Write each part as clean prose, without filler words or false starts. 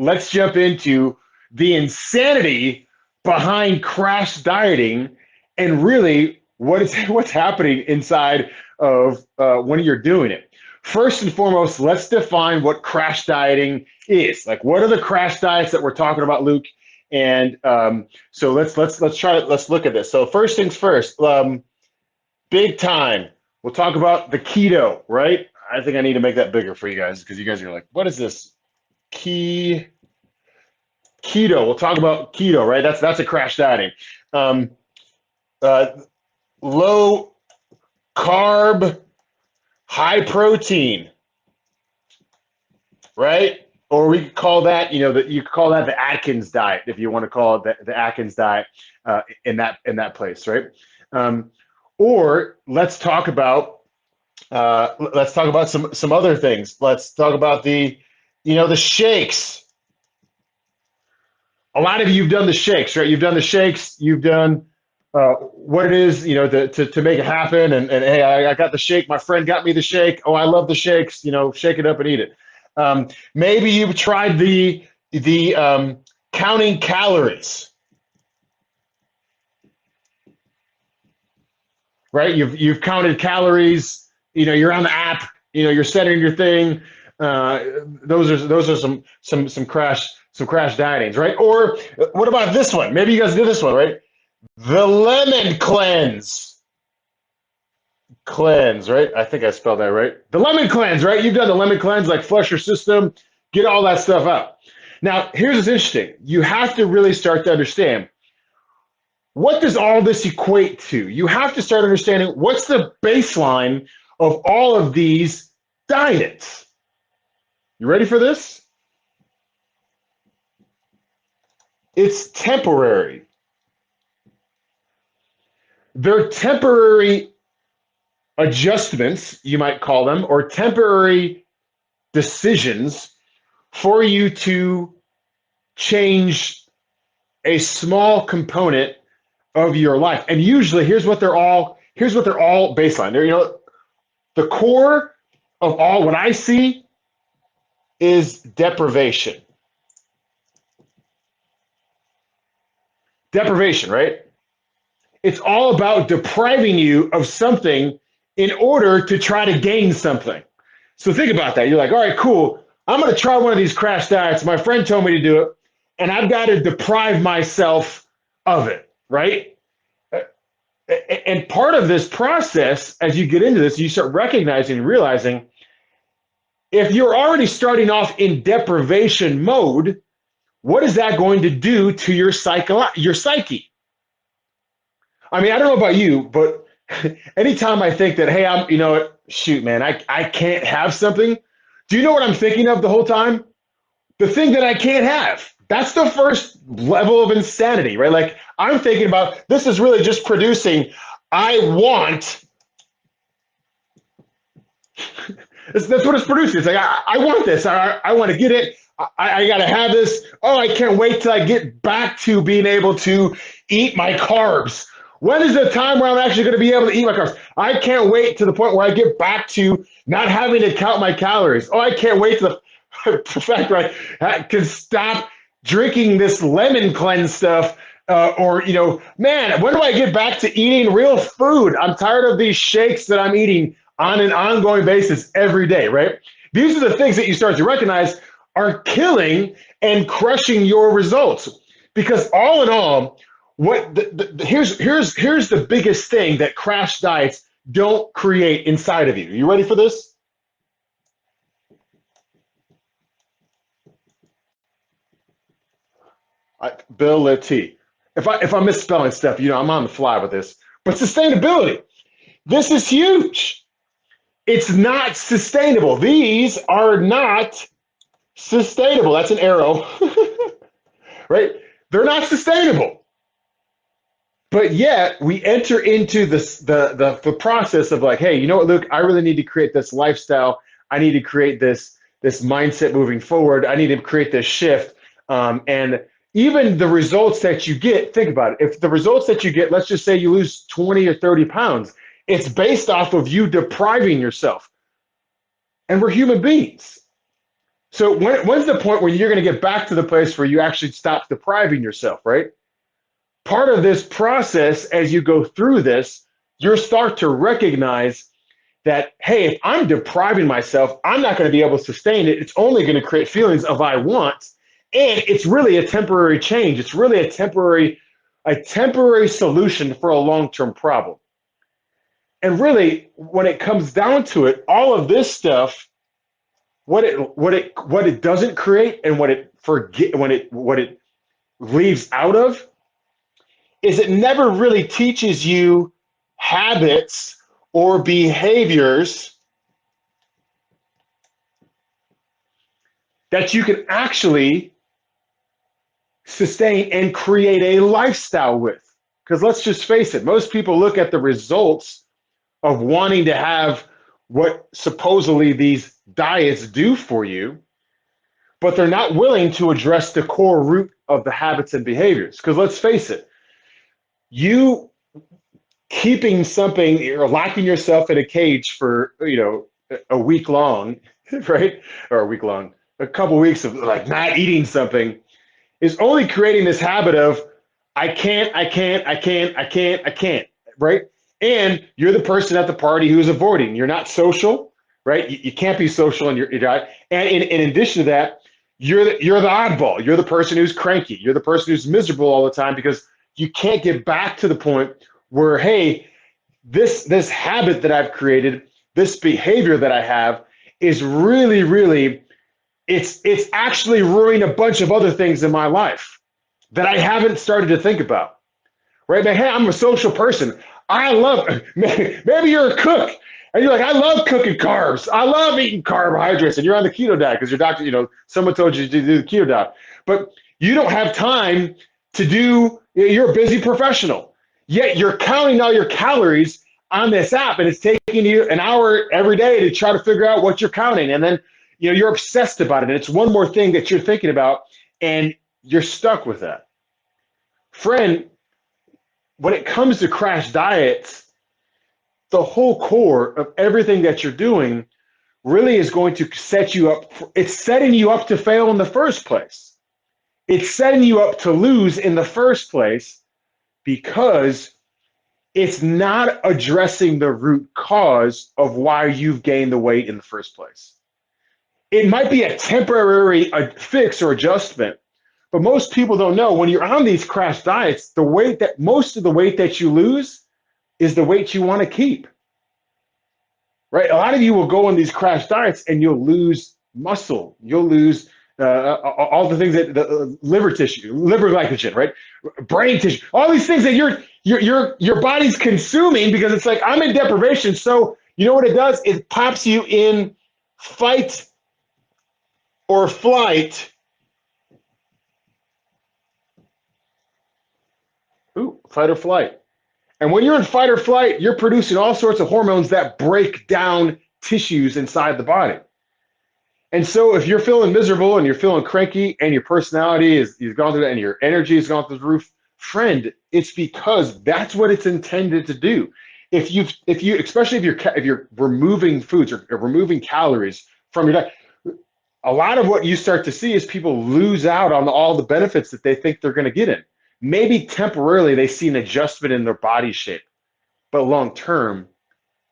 let's jump into the insanity behind crash dieting and really what's happening inside of when you're doing it. First and foremost, let's define what crash dieting is. Like, what are the crash diets that we're talking about, Luke? And so let's look at this. So first things first, big time. We'll talk about the keto, right? I think I need to make that bigger for you guys because you guys are like, what is this? Keto. We'll talk about keto, right? That's a crash dieting. Um, Low carb, high protein, right? Or we could call that, you could call that the Atkins diet if you want to call it the Atkins diet in that place, right? Or let's talk about some other things. Let's talk about the shakes. A lot of you have done the shakes, right? You've done the shakes. You've done what it is, to make it happen. And hey, I got the shake. My friend got me the shake. Oh, I love the shakes. Shake it up and eat it. Maybe you've tried the counting calories, right? You've counted calories. You're on the app. You're setting your thing. Those are some crash dietings, right? Or what about this one? Maybe you guys did this one, right? The lemon cleanse, right? I think I spelled that right. The lemon cleanse, right? You've done the lemon cleanse, like flush your system, get all that stuff out. Now, here's what's interesting. You have to really start to understand, what does all this equate to? You have to start understanding what's the baseline of all of these diets. You ready for this? It's temporary. They're temporary adjustments, you might call them, or temporary decisions for you to change a small component of your life. And usually here's what they're all baseline. They're, the core of all what I see is deprivation. Deprivation, right? It's all about depriving you of something in order to try to gain something. So think about that. You're like, all right, cool. I'm going to try one of these crash diets. My friend told me to do it, and I've got to deprive myself of it, right? And part of this process, as you get into this, you start recognizing and realizing, if you're already starting off in deprivation mode, what is that going to do to your psyche? I mean, I don't know about you, but anytime I think that, hey, shoot, man, I can't have something. Do you know what I'm thinking of the whole time? The thing that I can't have. That's the first level of insanity, right? Like, I'm thinking about, this is really just producing, I want. That's what it's producing. It's like, I want this. I want to get it. I got to have this. Oh, I can't wait till I get back to being able to eat my carbs. When is the time where I'm actually going to be able to eat my carbs? I can't wait to the point where I get back to not having to count my calories. Oh, I can't wait to the fact where I can stop drinking this lemon cleanse stuff. Man, when do I get back to eating real food? I'm tired of these shakes that I'm eating on an ongoing basis every day, right? These are the things that you start to recognize are killing and crushing your results. Because all in all, here's the biggest thing that crash diets don't create inside of you. You ready for this? Ability. If I'm misspelling stuff, I'm on the fly with this. But sustainability. This is huge. It's not sustainable. These are not sustainable. That's an arrow, right? They're not sustainable. But yet we enter into the process of like, hey, you know what, Luke? I really need to create this lifestyle. I need to create this mindset moving forward. I need to create this shift. And even the results that you get, think about it. If the results that you get, let's just say you lose 20 or 30 pounds, it's based off of you depriving yourself. And we're human beings. So when's the point where you're going to get back to the place where you actually stop depriving yourself, right? Part of this process, as you go through this, you'll start to recognize that, hey, if I'm depriving myself, I'm not going to be able to sustain it. It's only going to create feelings of I want. And it's really a temporary change. It's really a temporary solution for a long-term problem. And really, when it comes down to it, all of this stuff, what it doesn't create and what it leaves out of is it never really teaches you habits or behaviors that you can actually sustain and create a lifestyle with. Because let's just face it, most people look at the results of wanting to have what supposedly these diets do for you, but they're not willing to address the core root of the habits and behaviors. Because let's face it, you keeping something or locking yourself in a cage for a week long, right? Or a week long, a couple of weeks of like not eating something is only creating this habit of I can't, I can't, I can't, I can't, I can't, right? And you're the person at the party who's avoiding. You're not social, right? You can't be social in your diet. And in addition to that, you're the oddball. You're the person who's cranky. You're the person who's miserable all the time because you can't get back to the point where, hey, this habit that I've created, this behavior that I have is really, really, it's actually ruining a bunch of other things in my life that I haven't started to think about. Right? But hey, I'm a social person. I love, maybe you're a cook and you're like, I love cooking carbs. I love eating carbohydrates and you're on the keto diet because your doctor, someone told you to do the keto diet, but you don't have time to do, you're a busy professional, yet you're counting all your calories on this app and it's taking you an hour every day to try to figure out what you're counting. And then, you're obsessed about it. And it's one more thing that you're thinking about and you're stuck with that. Friend, when it comes to crash diets, the whole core of everything that you're doing really is going to set you up. It's setting you up to fail in the first place. It's setting you up to lose in the first place because it's not addressing the root cause of why you've gained the weight in the first place. It might be a temporary fix or adjustment, but most people don't know when you're on these crash diets, most of the weight that you lose is the weight you want to keep, right? A lot of you will go on these crash diets and you'll lose muscle. You'll lose all the things that the liver tissue, liver glycogen, right? Brain tissue, all these things that your body's consuming because it's like, I'm in deprivation. So you know what it does? It pops you in fight or flight. Fight or flight. And when you're in fight or flight, you're producing all sorts of hormones that break down tissues inside the body. And so if you're feeling miserable and you're feeling cranky and your personality is gone through that and your energy has gone through the roof, friend, it's because that's what it's intended to do. If you especially if you're removing foods or removing calories from your diet, a lot of what you start to see is people lose out on all the benefits that they think they're going to get in. Maybe temporarily they see an adjustment in their body shape, but long term,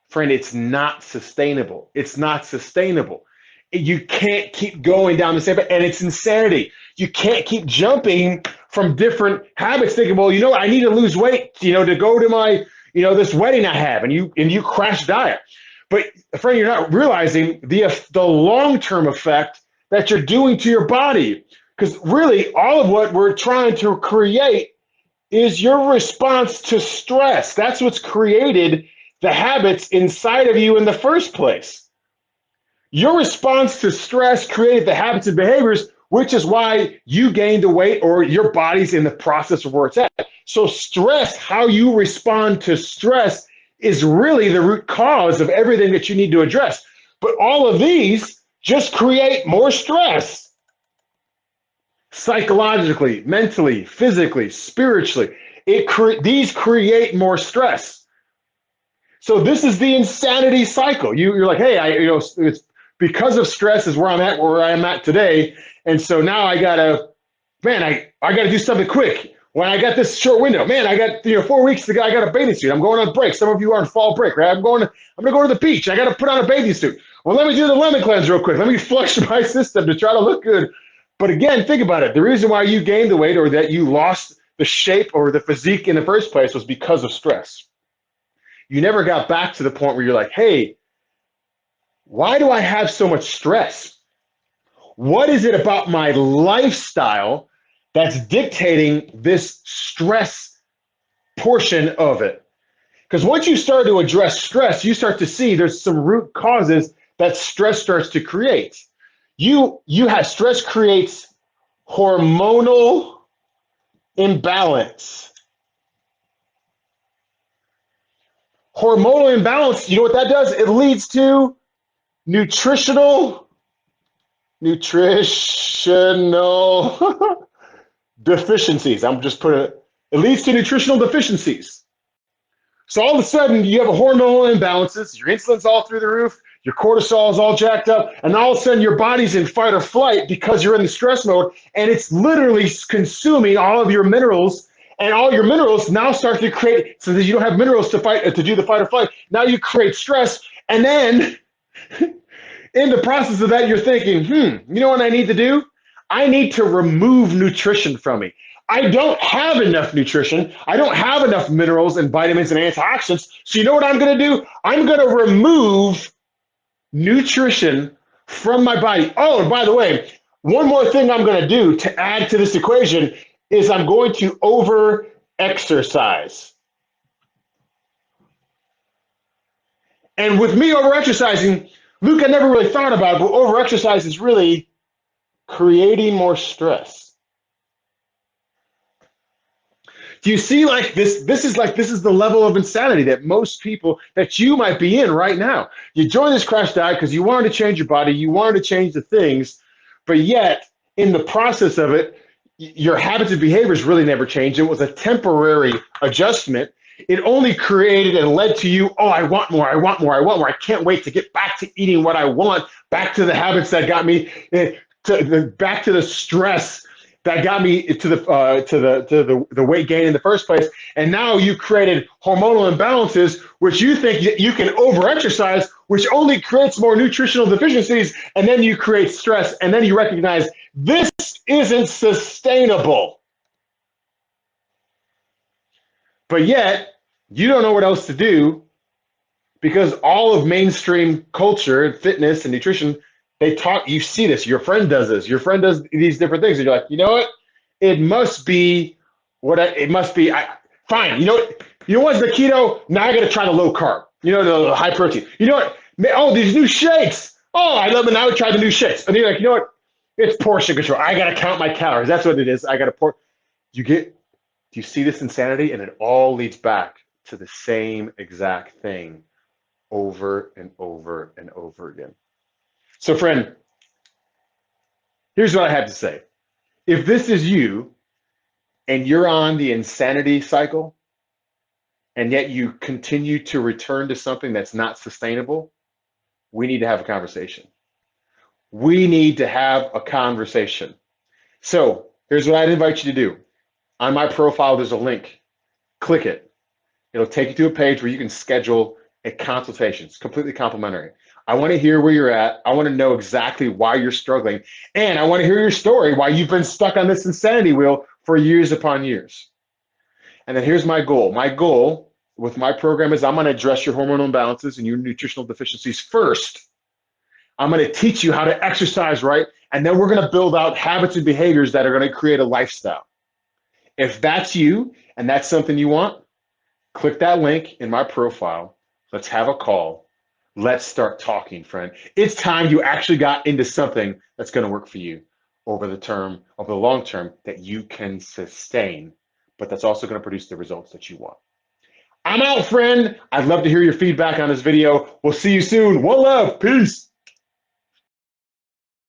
friend, it's not sustainable. It's not sustainable. You can't keep going down the same path, and it's insanity. You can't keep jumping from different habits thinking, well, I need to lose weight, to go to my, this wedding I have, and you crash diet. But friend, you're not realizing the long-term effect that you're doing to your body. Because really, all of what we're trying to create is your response to stress. That's what's created the habits inside of you in the first place. Your response to stress created the habits and behaviors, which is why you gained the weight or your body's in the process of where it's at. So stress, how you respond to stress, is really the root cause of everything that you need to address. But all of these just create more stress. Psychologically, mentally, physically, spiritually, these create more stress. So this is the insanity cycle. You're like, hey, it's because of stress is where I'm at today. And so now I gotta, man, I gotta do something quick. When I got this short window, man, I got 4 weeks to go. I got a bathing suit. I'm going on break. Some of you are on fall break, right? I'm gonna go to the beach. I got to put on a bathing suit. Well, let me do the lemon cleanse real quick. Let me flush my system to try to look good. But again, think about it. The reason why you gained the weight or that you lost the shape or the physique in the first place was because of stress. You never got back to the point where you're like, hey, why do I have so much stress? What is it about my lifestyle that's dictating this stress portion of it? Because once you start to address stress, you start to see there's some root causes that stress starts to create. You have stress creates hormonal imbalance. Hormonal imbalance, you know what that does? It leads to nutritional deficiencies. I'm just putting it. It leads to nutritional deficiencies. So all of a sudden, you have a hormonal imbalances. Your insulin's all through the roof. Your cortisol is all jacked up. And all of a sudden, your body's in fight or flight because you're in the stress mode. And it's literally consuming all of your minerals. And all your minerals now start to create, so that you don't have minerals to do the fight or flight. Now you create stress. And then in the process of that, you're thinking, you know what I need to do? I need to remove nutrition from me. I don't have enough nutrition. I don't have enough minerals and vitamins and antioxidants. So you know what I'm going to do? I'm going to remove nutrition from my body. Oh, and by the way, one more thing I'm going to do to add to this equation is I'm going to over exercise. And with me over exercising, Luke, I never really thought about it, but over exercise is really creating more stress. Do you see, like this is the level of insanity that most people, that you might be in right now. You joined this crash diet because you wanted to change your body, you wanted to change the things, but yet in the process of it, your habits and behaviors really never changed. It was a temporary adjustment. It only created and led to you, oh, I want more, I want more, I want more. I can't wait to get back to eating what I want, back to the habits that got me, back to the stress that got me to the weight gain in the first place. And now you created hormonal imbalances, which you think you can over-exercise, which only creates more nutritional deficiencies. And then you create stress. And then you recognize this isn't sustainable. But yet, you don't know what else to do because all of mainstream culture, fitness and nutrition, they talk, you see this, your friend does this, your friend does these different things. And you're like, you know what? It must be fine. You know what's the keto? Now I got to try the low carb, the high protein. You know what? Oh, these new shakes. Oh, I love it. Now I try the new shakes. And you're like, you know what? It's portion control. I got to count my calories. That's what it is. I got to pour. Do you see this insanity? And it all leads back to the same exact thing over and over and over again. So friend, here's what I have to say. If this is you and you're on the insanity cycle and yet you continue to return to something that's not sustainable, we need to have a conversation. We need to have a conversation. So here's what I'd invite you to do. On my profile, there's a link. Click it. It'll take you to a page where you can schedule a consultation. It's completely complimentary. I want to hear where you're at. I want to know exactly why you're struggling. And I want to hear your story, why you've been stuck on this insanity wheel for years upon years. And then here's my goal. My goal with my program is I'm going to address your hormonal imbalances and your nutritional deficiencies first. I'm going to teach you how to exercise right. And then we're going to build out habits and behaviors that are going to create a lifestyle. If that's you and that's something you want, click that link in my profile. Let's have a call. Let's start talking, friend. It's time you actually got into something that's going to work for you over the long term that you can sustain, but that's also going to produce the results that you want. I'm out, friend. I'd love to hear your feedback on this video. We'll see you soon. One love. Peace.